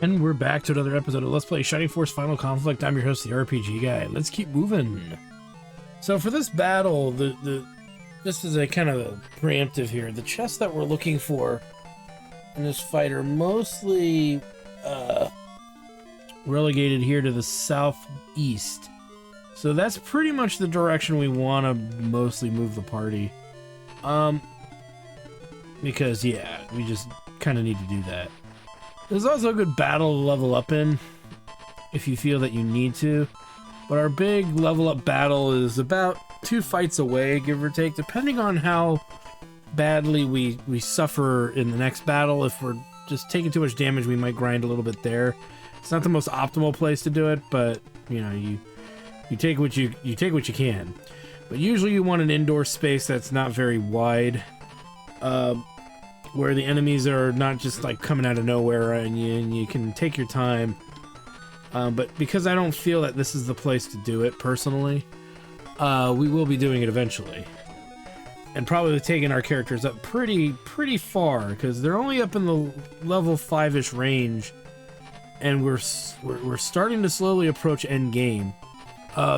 And we're back to another episode of Let's Play Shining Force Final Conflict. I'm your host, the RPG Guy. Let's keep moving. So for this battle, this is a kind of a preemptive here. The chests that we're looking for in this fight are mostly relegated here to the southeast. So that's pretty much the direction we want to mostly move the party. Because, yeah, we just kind of need to do that. There's also a good battle to level up in, if you feel that you need to. But our big level up battle is about 2 fights away, give or take, depending on how badly we suffer in the next battle. If we're just taking too much damage, we might grind a little bit there. It's not the most optimal place to do it, but you know, you take what you can. But usually you want an indoor space that's not very wide, where the enemies are not just like coming out of nowhere and you can take your time. But because I don't feel that this is the place to do it personally, we will be doing it eventually. And probably taking our characters up pretty far, because they're only up in the level 5-ish range, and we're starting to slowly approach end game.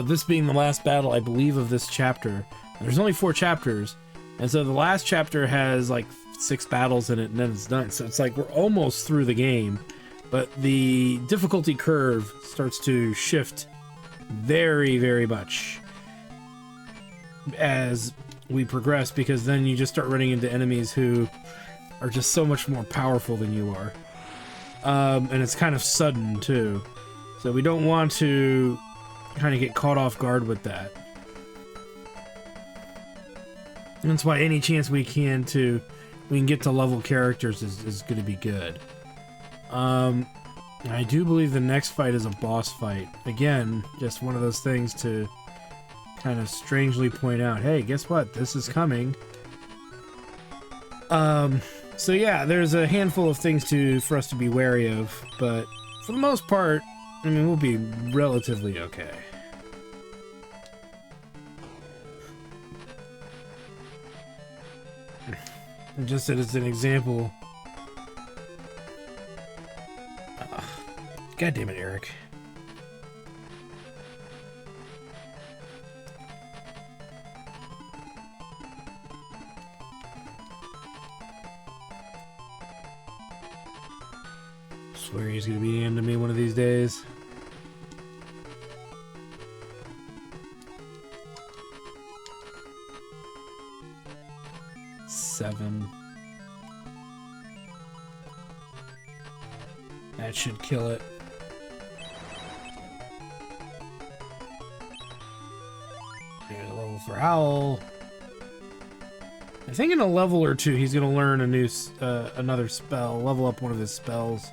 This being the last battle, I believe, of this chapter. There's only 4 chapters, and so the last chapter has like 6 battles in it, and then it's done. So it's like we're almost through the game, but the difficulty curve starts to shift very much as we progress, because then you just start running into enemies who are just so much more powerful than you are. And it's kind of sudden too, so we don't want to kind of get caught off guard with that. And that's why any chance we can get to level characters is going to be good. I do believe the next fight is a boss fight. Again, just one of those things to kind of strangely point out, hey, guess what? This is coming. So yeah, there's a handful of things for us to be wary of, but for the most part, I mean, we'll be relatively okay. Just as an example. God damn it, Eric. Swear he's gonna be into me one of these days. Seven. That should kill it. Here's a level for Howl. I think in a level or 2 he's gonna learn a new another spell, level up one of his spells,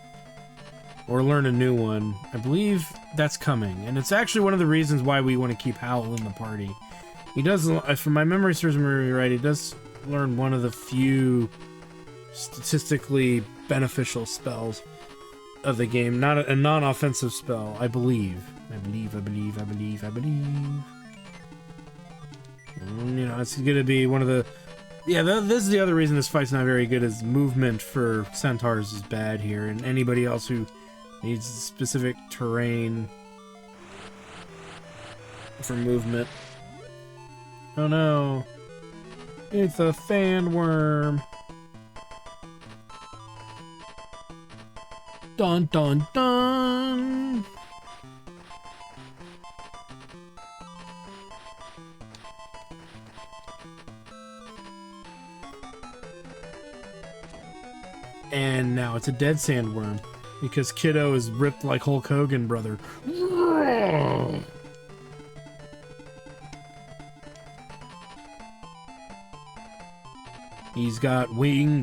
or learn a new one. I believe that's coming, and it's actually one of the reasons why we want to keep Howl in the party. He does, if my memory serves me right, he does learn one of the few statistically beneficial spells of the game, not a non-offensive spell, I believe. You know, it's gonna be one of the... Yeah, this is the other reason this fight's not very good, is movement for centaurs is bad here, and anybody else who needs specific terrain for movement. Oh no. It's a sandworm. Dun dun dun. And now it's a dead sandworm, because Kiddo is ripped like Hulk Hogan, brother. He's got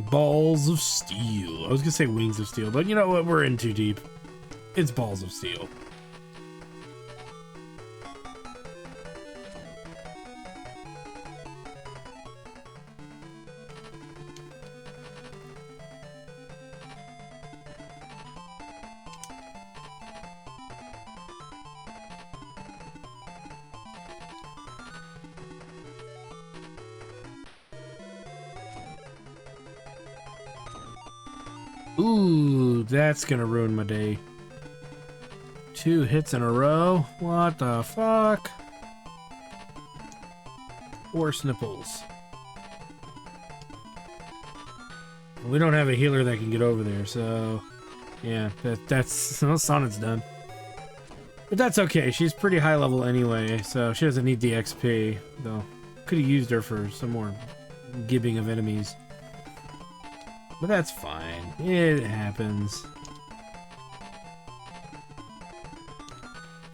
balls of steel. I was gonna say wings of steel, but you know what? We're in too deep. It's balls of steel. Ooh, that's gonna ruin my day. 2 hits in a row? What the fuck? Horse nipples. We don't have a healer that can get over there, so... Yeah, that's... Well, Sonnet's done. But that's okay, she's pretty high level anyway, so she doesn't need the XP, though. Could have used her for some more gibbing of enemies. But that's fine. It happens.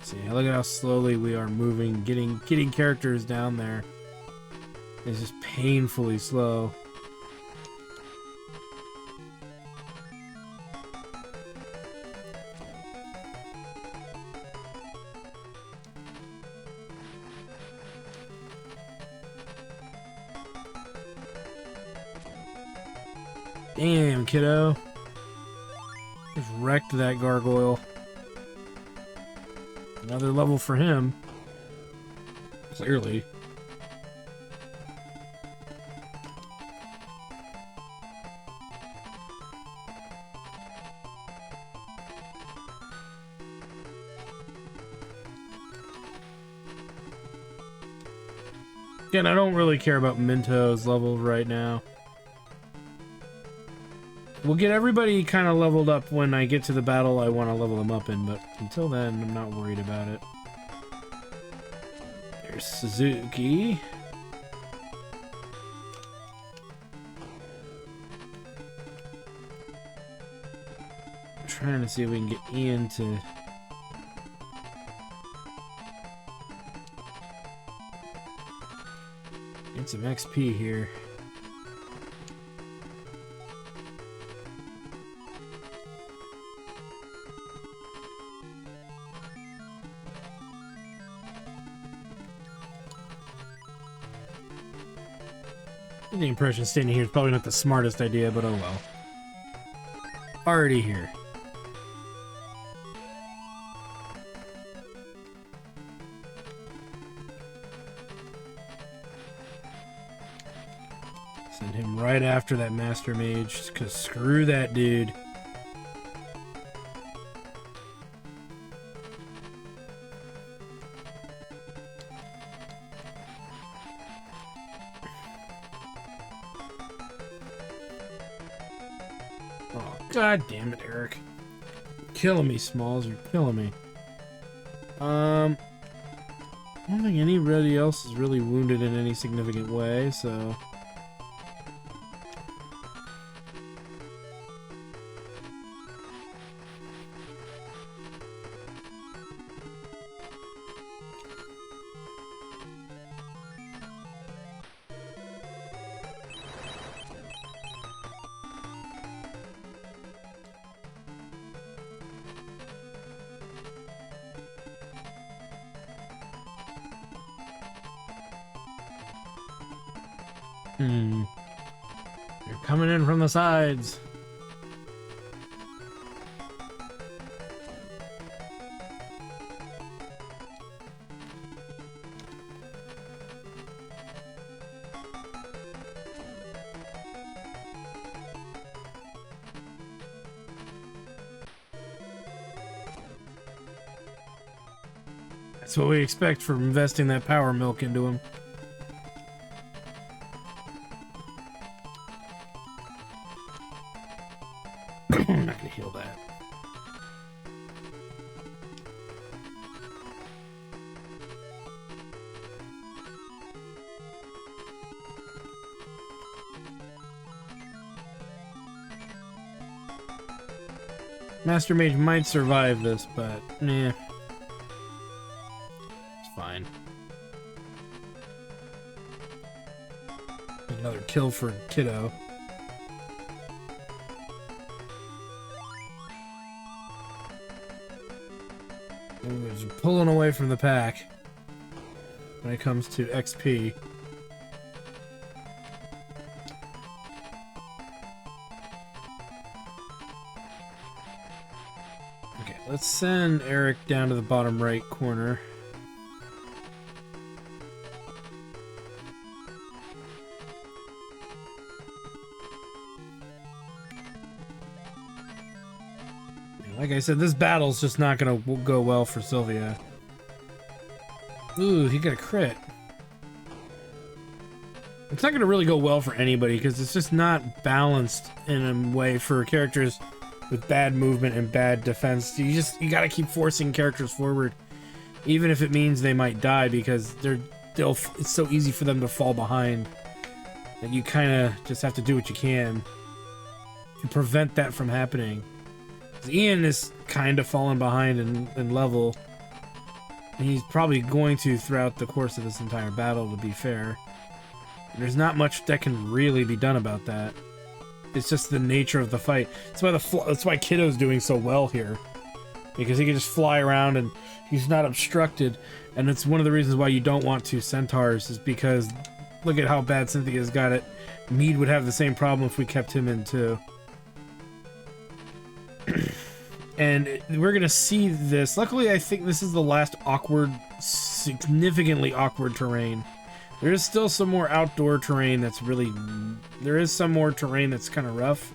See, look at how slowly we are moving, getting characters down there. It's just painfully slow. Damn, kiddo. Just wrecked that gargoyle. Another level for him. Clearly. Again, I don't really care about Minto's level right now. We'll get everybody kind of leveled up when I get to the battle I want to level them up in, but until then, I'm not worried about it. There's Suzuki. I'm trying to see if we can get Ian to... get some XP here. The impression standing here is probably not the smartest idea, but oh well. Already here. Send him right after that Master Mage, because screw that dude. God damn it, Eric. You're killing me, Smalls. You're killing me. I don't think anybody else is really wounded in any significant way, so... They're coming in from the sides. That's what we expect from investing that power milk into him. I'm not gonna heal that. Master Mage might survive this, but nah. It's fine. Another kill for Kiddo. He's pulling away from the pack when it comes to XP. Okay, let's send Eric down to the bottom right corner. Like I said, this battle's just not gonna go well for Sylvia. Ooh, he got a crit. It's not gonna really go well for anybody because it's just not balanced in a way for characters with bad movement and bad defense. You gotta keep forcing characters forward, even if it means they might die because it's so easy for them to fall behind. That you kind of just have to do what you can to prevent that from happening. Ian is kind of falling behind in level, and he's probably going to throughout the course of this entire battle, to be fair. There's not much that can really be done about that. It's just the nature of the fight. That's why Kiddo's doing so well here, because he can just fly around and he's not obstructed. And it's one of the reasons why you don't want two centaurs, is because look at how bad Cynthia's got it. Mead would have the same problem if we kept him in too. And we're gonna see this. Luckily, I think this is the last significantly awkward terrain. There is still some more outdoor terrain there is some more terrain that's kind of rough,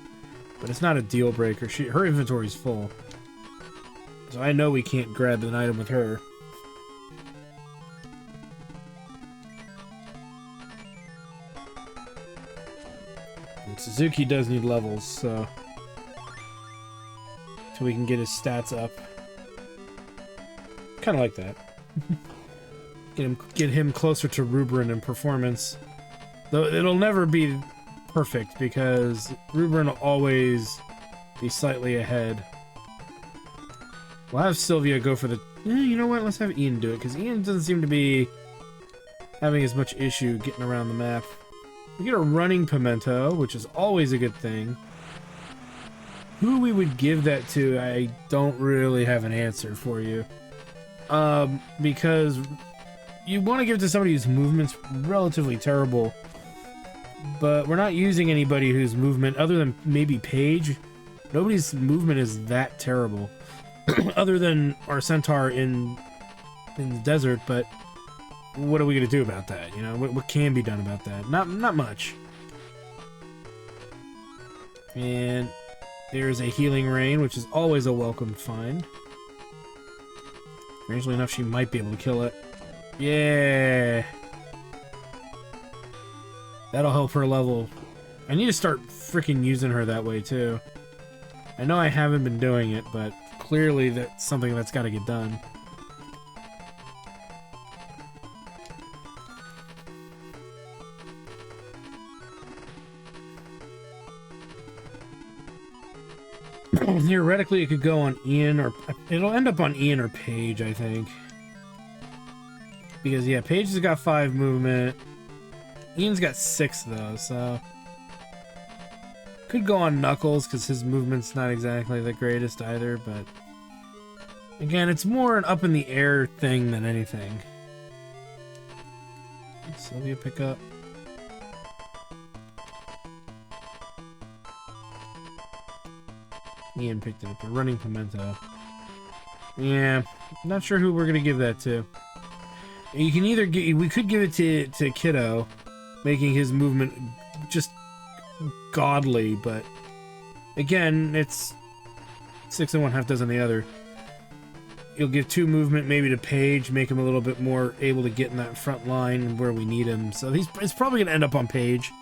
but it's not a deal breaker. Her inventory's full, so I know we can't grab an item with her. And Suzuki does need levels, so we can get his stats up. Kind of like that. Get him closer to Ruberin in performance. Though it'll never be perfect because Ruberin will always be slightly ahead. We'll have Sylvia go for the... you know what? Let's have Ian do it, because Ian doesn't seem to be having as much issue getting around the map. We get a running pimento, which is always a good thing. Who we would give that to, I don't really have an answer for you. Because you want to give it to somebody whose movement's relatively terrible, but we're not using anybody whose movement, other than maybe Paige, nobody's movement is that terrible. Other than our centaur in the desert, but what are we going to do about that? You know, what can be done about that? Not much. And there's a healing rain, which is always a welcome find. Strangely enough, she might be able to kill it. Yeah! That'll help her level. I need to start freaking using her that way, too. I know I haven't been doing it, but clearly that's something that's got to get done. Theoretically, it could go on Ian, or it'll end up on Ian or Paige, I think. Because, yeah, Paige has got 5 movement. Ian's got 6, though, so... Could go on Knuckles, because his movement's not exactly the greatest either, but... Again, it's more an up-in-the-air thing than anything. Sylvia pick up. Ian picked it up. A running pimento. Yeah, not sure who we're gonna give that to. You can either we could give it to Kiddo, making his movement just godly, but again, it's 6 and 1/2 dozen the other. You'll give 2 movement maybe to Paige, make him a little bit more able to get in that front line where we need him. So it's probably gonna end up on Paige.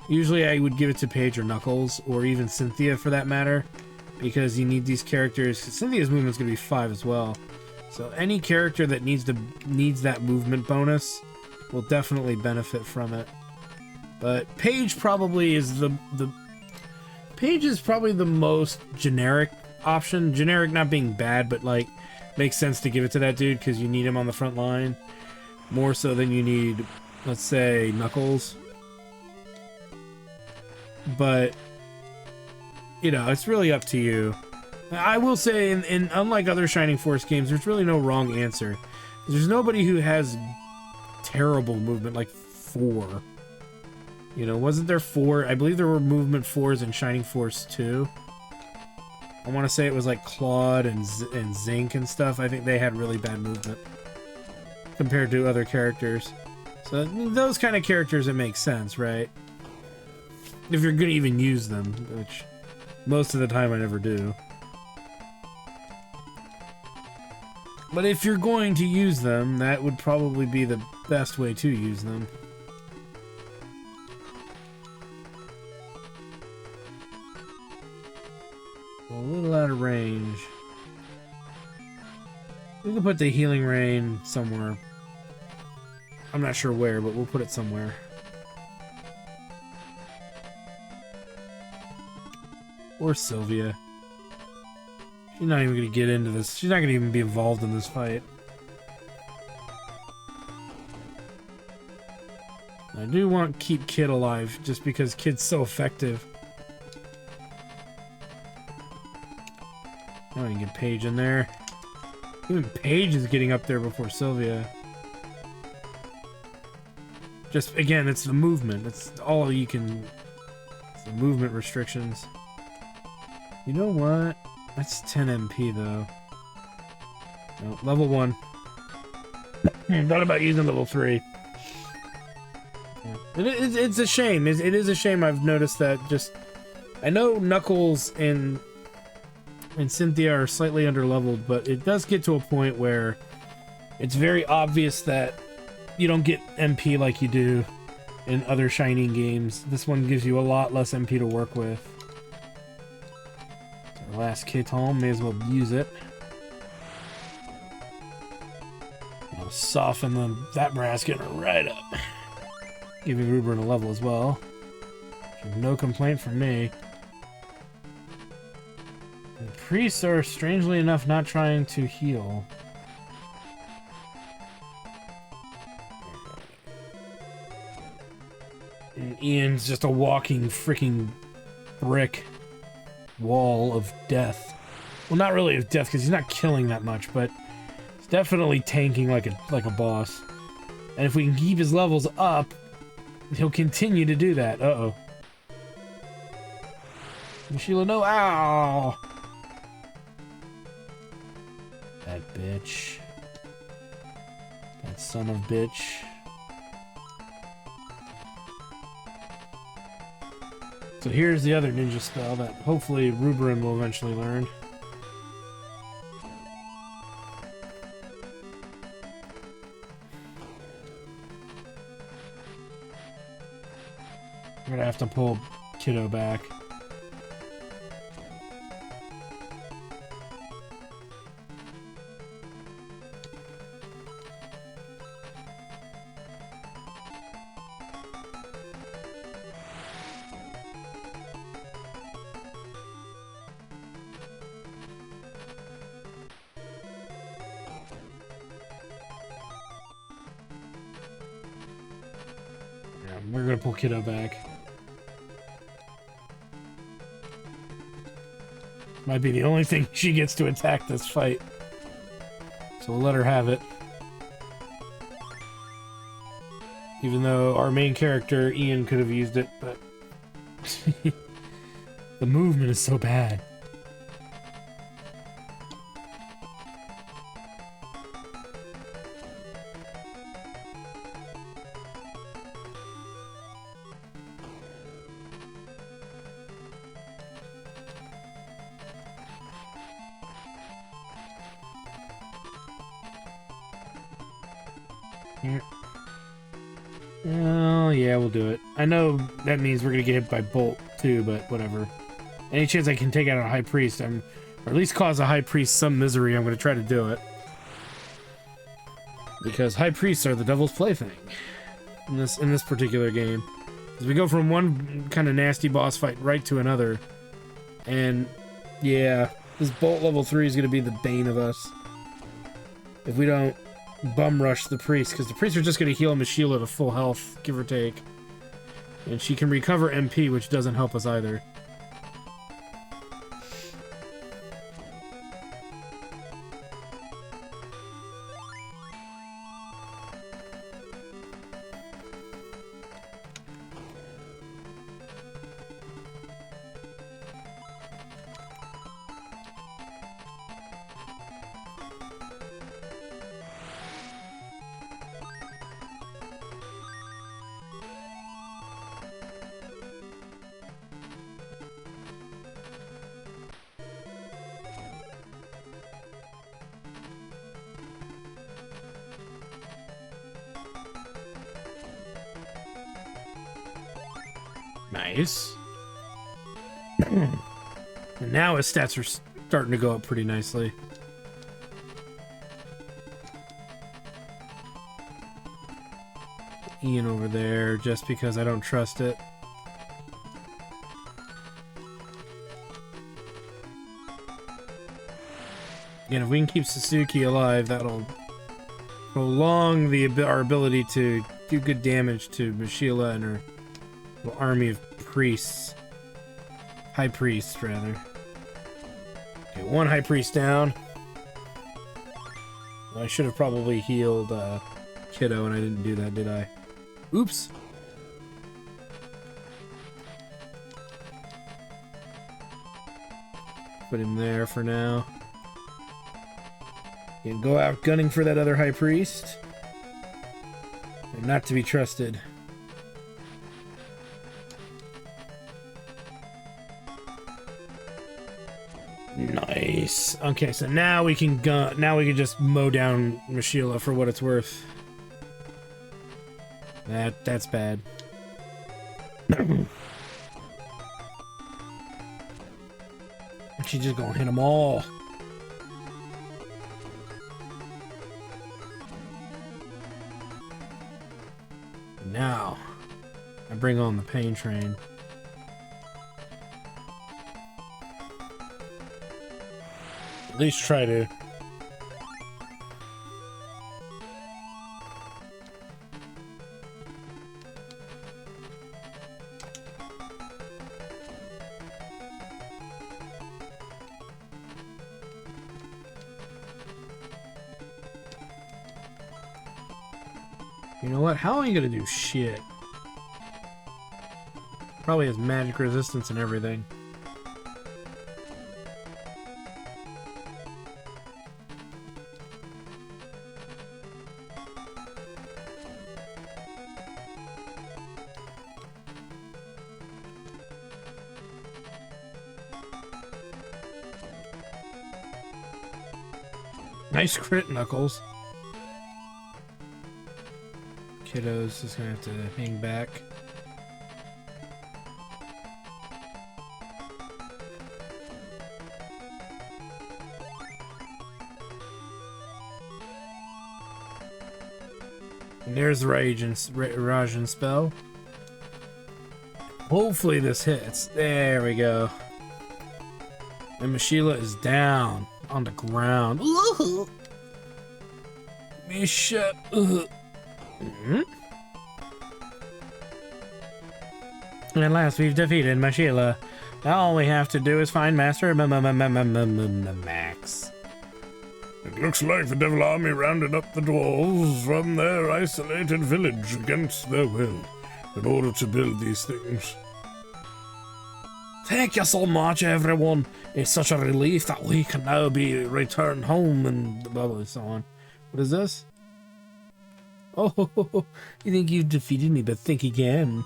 Usually I would give it to Paige or Knuckles, or even Cynthia for that matter, because you need these characters. Cynthia's movement's gonna be 5 as well. So any character that needs that movement bonus will definitely benefit from it. But Paige probably is Paige is probably the most generic option. Generic not being bad, but like makes sense to give it to that dude because you need him on the front line more so than you need, let's say, Knuckles. But you know, it's really up to you. I will say, in unlike other Shining Force games, there's really no wrong answer. There's nobody who has terrible movement, like 4. You know, wasn't there 4? I believe there were movement 4s in Shining Force 2. I want to say it was like Claude and Zinc and stuff. I think they had really bad movement compared to other characters. So those kind of characters, it makes sense, right? If you're going to even use them, which most of the time I never do. But if you're going to use them, that would probably be the best way to use them. A little out of range. We can put the healing rain somewhere. I'm not sure where, but we'll put it somewhere. Or Sylvia. She's not even gonna get into this. She's not gonna even be involved in this fight. I do want to keep Kid alive, just because Kid's so effective. Oh, I can get Paige in there. Even Paige is getting up there before Sylvia. Just, again, it's the movement. It's all you can... It's the movement restrictions. You know what? That's 10 MP, though. No, level 1. Thought about using level 3. It's a shame. It is a shame. I've noticed that. Just, I know Knuckles and Cynthia are slightly underleveled, but it does get to a point where it's very obvious that you don't get MP like you do in other Shining games. This one gives you a lot less MP to work with. It's our last kit home, may as well use it. I'll soften that brass getting right up. Giving Rubrun a level as well. No complaint from me. The priests are, strangely enough, not trying to heal. And Ian's just a walking freaking brick wall of death. Well, not really of death, because he's not killing that much, but he's definitely tanking like a boss. And if we can keep his levels up, he'll continue to do that. Uh-oh. Sheila, no! Ow! That bitch. That son of bitch. So here's the other ninja spell that hopefully Rubrun will eventually learn. I'm gonna have to pull Kiddo back. Yeah, we're gonna pull Kiddo back. Might be the only thing she gets to attack this fight. So we'll let her have it. Even though our main character, Ian, could have used it, but... the movement is so bad. Oh, yeah, we'll do it. I know that means we're gonna get hit by Bolt, too, but whatever. Any chance I can take out a High Priest, or at least cause a High Priest some misery, I'm gonna try to do it. Because High Priests are the Devil's Plaything in this particular game. As we go from one kind of nasty boss fight right to another. And, yeah, this Bolt level 3 is gonna be the bane of us. If we don't bum rush the priest, because the priests are just going to heal Miss Sheila to full health, give or take. And she can recover MP, which doesn't help us either. Nice. And now his stats are starting to go up pretty nicely. Ian over there, just because I don't trust it. And if we can keep Suzuki alive, that'll prolong our ability to do good damage to Mashila and her little army of priests. High priests, rather. Okay, one high priest down. Well, I should have probably healed Kiddo, and I didn't do that, did I? Oops. Put him there for now. And go out gunning for that other high priest. They're not to be trusted. Nice. Okay, so now we can just mow down Mashila for what it's worth. That's bad. She's just gonna hit them all. Now, I bring on the pain train. At least try to. You know what? How am I gonna do shit? Probably has magic resistance and everything. Nice crit, Knuckles. Kiddo's just gonna have to hang back. And there's the Rajan spell. Hopefully this hits. There we go. And Mashila is down on the ground. Ooh. Misha. Mm-hmm. At last we've defeated Mashila. Now all we have to do is find Master Max. It looks like the Devil Army rounded up the dwarves from their isolated village against their will in order to build these things. Thank you so much, everyone. It's such a relief that we can now be returned home and blah blah so on. What is this? Oh, you think you've defeated me, but think again.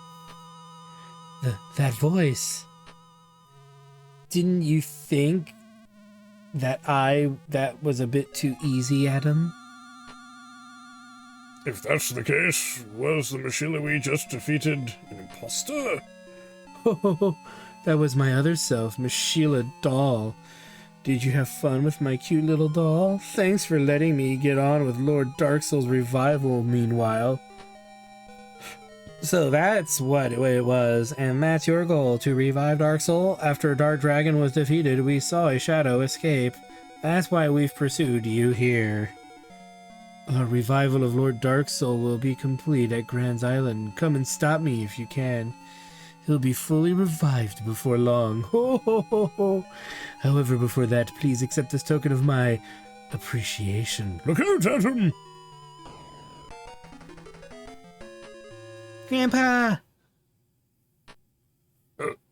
That voice. Didn't you think that was a bit too easy, Adam? If that's the case, was the Mashila we just defeated an imposter? Oh, that was my other self, Mashila Doll. Did you have fun with my cute little doll? Thanks for letting me get on with Lord Dark Soul's revival, meanwhile. So that's what it was, and that's your goal, to revive Dark Soul? After Dark Dragon was defeated, we saw a shadow escape. That's why we've pursued you here. A revival of Lord Dark Soul will be complete at Grand's Island. Come and stop me if you can. He'll be fully revived before long. Ho, ho, ho, ho. However, before that, please accept this token of my appreciation. Look out, Adam! Grandpa!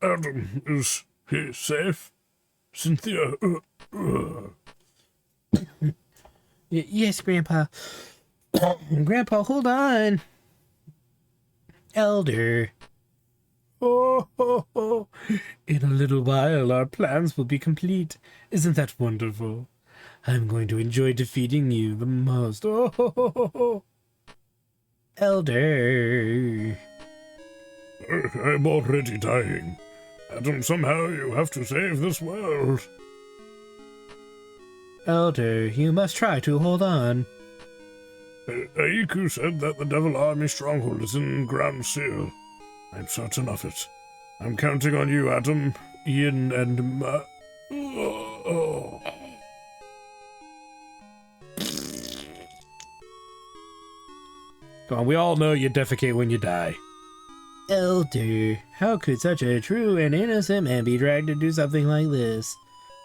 Adam, is he safe? Cynthia, Yes, Grandpa. Grandpa, hold on. Elder. Oh, ho, ho. In a little while, our plans will be complete. Isn't that wonderful? I'm going to enjoy defeating you the most. Oh, ho, ho, ho, ho. Elder. I'm already dying. Adam, somehow you have to save this world. Elder, you must try to hold on. Aiku said that the Devil Army stronghold is in Ground Seal. I'm certain of it. I'm counting on you, Adam, Ian, and Oh. Come on, we all know you defecate when you die. Elder, how could such a true and innocent man be dragged to do something like this?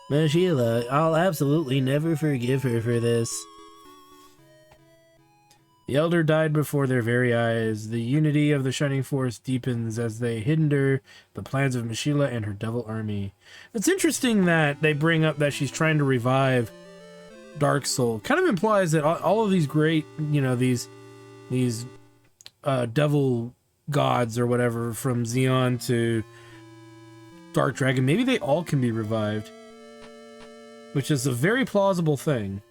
Mashila, I'll absolutely never forgive her for this. The Elder died before their very eyes. The unity of the Shining Force deepens as they hinder the plans of Mashila and her Devil Army. It's interesting that they bring up that she's trying to revive Dark Soul. Kind of implies that all of these great, these devil gods or whatever, from Xeon to Dark Dragon, maybe they all can be revived, which is a very plausible thing.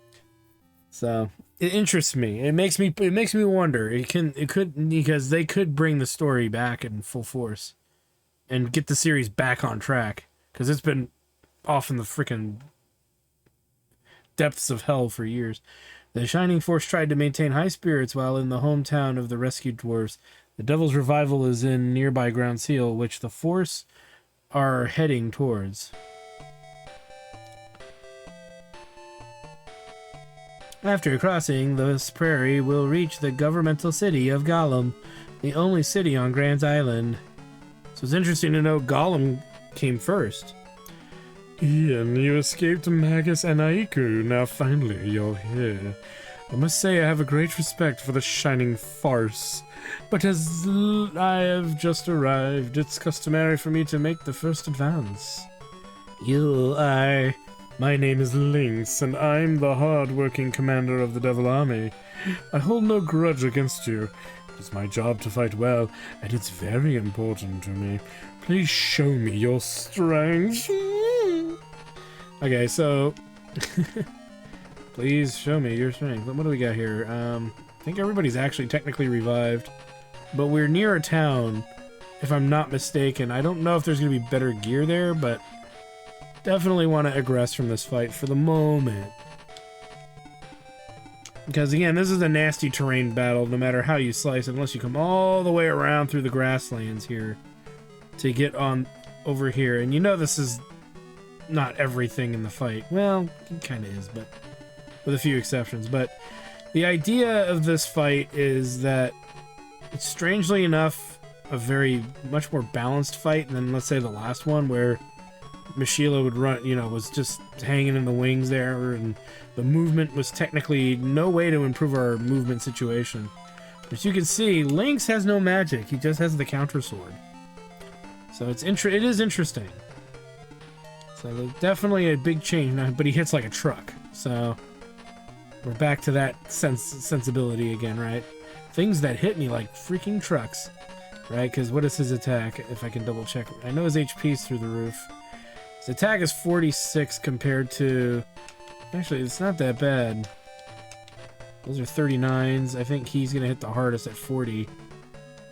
So it interests me. It makes me wonder. It could because they could bring the story back in full force and get the series back on track, because it's been off in the freaking depths of hell for years. The Shining Force tried to maintain high spirits while in the hometown of the rescued dwarves. The Devil's Revival is in nearby Ground Seal, which the Force are heading towards. After crossing this prairie, we'll reach the governmental city of Gollum, the only city on Grant's Island. So it's interesting to know Gollum came first. Ian, you escaped Magus and Aiku. Now finally you're here. I must say I have a great respect for the Shining Force, but as I have just arrived, it's customary for me to make the first advance. You are... My name is Lynx, and I'm the hard-working commander of the Devil Army. I hold no grudge against you. It's my job to fight well, and it's very important to me. Please show me your strength. Okay, so... Please show me your strength. What do we got here? I think everybody's actually technically revived, but we're near a town, if I'm not mistaken. I don't know if there's going to be better gear there, but definitely want to aggress from this fight for the moment. Because again, this is a nasty terrain battle, no matter how you slice it, unless you come all the way around through the grasslands here to get on over here. And you know this is not everything in the fight. Well, it kind of is, but with a few exceptions. But the idea of this fight is that it's, strangely enough, a very much more balanced fight than, let's say, the last one, where Mashila would run, was just hanging in the wings there, and the movement was technically no way to improve our movement situation. As you can see, Lynx has no magic. He just has the counter sword. So it is interesting. So definitely a big change, but he hits like a truck. So we're back to that sensibility again, right? Things that hit me like freaking trucks, right? Because what is his attack? If I can double check. I know his HP's through the roof. His attack is 46 compared to... Actually, it's not that bad. Those are 39s. I think he's going to hit the hardest at 40.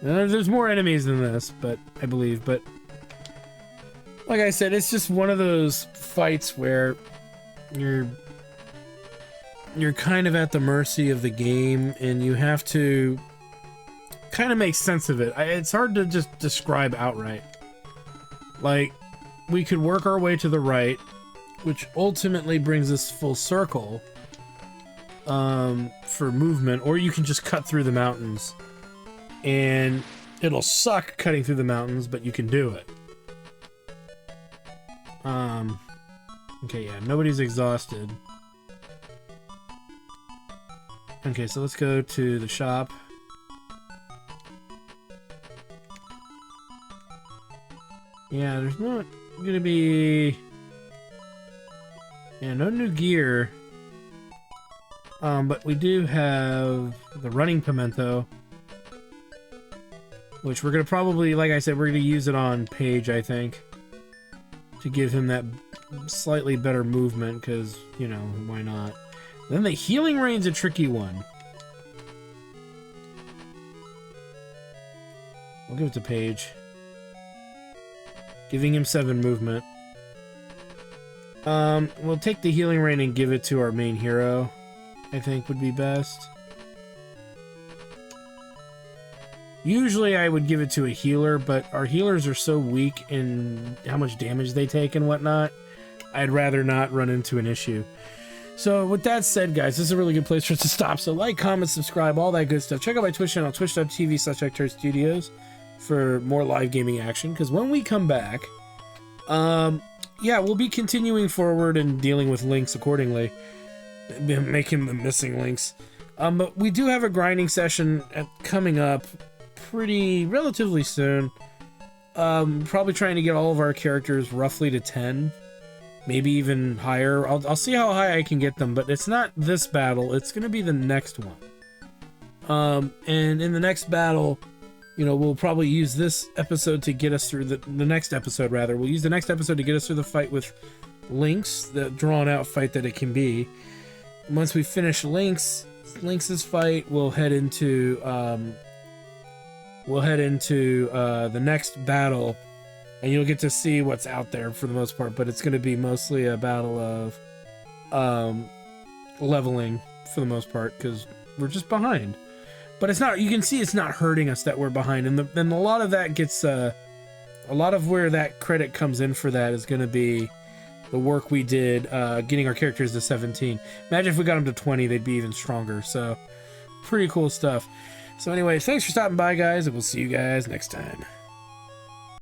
There's more enemies than this, but I believe. But like I said, it's just one of those fights where you're kind of at the mercy of the game, and you have to kind of make sense of it. It's hard to just describe outright. Like, we could work our way to the right, which ultimately brings us full circle for movement, or you can just cut through the mountains. And it'll suck cutting through the mountains, but you can do it. Okay, yeah, nobody's exhausted. Okay, so let's go to the shop. Yeah, there's not gonna be... Yeah, no new gear. But we do have the running pimento, which we're gonna probably, like I said, we're gonna use it on Paige, I think, to give him that slightly better movement, because, why not? Then the healing rain's a tricky one. We'll give it to Paige. giving him 7 movement. We'll take the healing rain and give it to our main hero, I think would be best. Usually I would give it to a healer, but our healers are so weak in how much damage they take and whatnot, I'd rather not run into an issue. So with that said, guys, this is a really good place for us to stop. So like, comment, subscribe, all that good stuff. Check out my Twitch channel, twitch.tv/HectorStudios, for more live gaming action. Because when we come back, yeah, we'll be continuing forward and dealing with links accordingly, making the missing links. But we do have a grinding session coming up relatively soon. Probably trying to get all of our characters roughly to 10, maybe even higher. I'll see how high I can get them, but it's not this battle, it's gonna be the next one. And in the next battle, you know, we'll probably use this episode to get us through the next episode, rather. We'll use the next episode to get us through the fight with Lynx, the drawn out fight that it can be. Once we finish Lynx's fight, we'll head into the next battle, and you'll get to see what's out there for the most part, but it's going to be mostly a battle of leveling for the most part, because we're just behind. But it's not, you can see it's not hurting us that we're behind, and a lot of that gets, a lot of where that credit comes in for that is going to be the work we did getting our characters to 17. Imagine if we got them to 20, they'd be even stronger, so pretty cool stuff. So anyway, thanks for stopping by, guys, and we'll see you guys next time.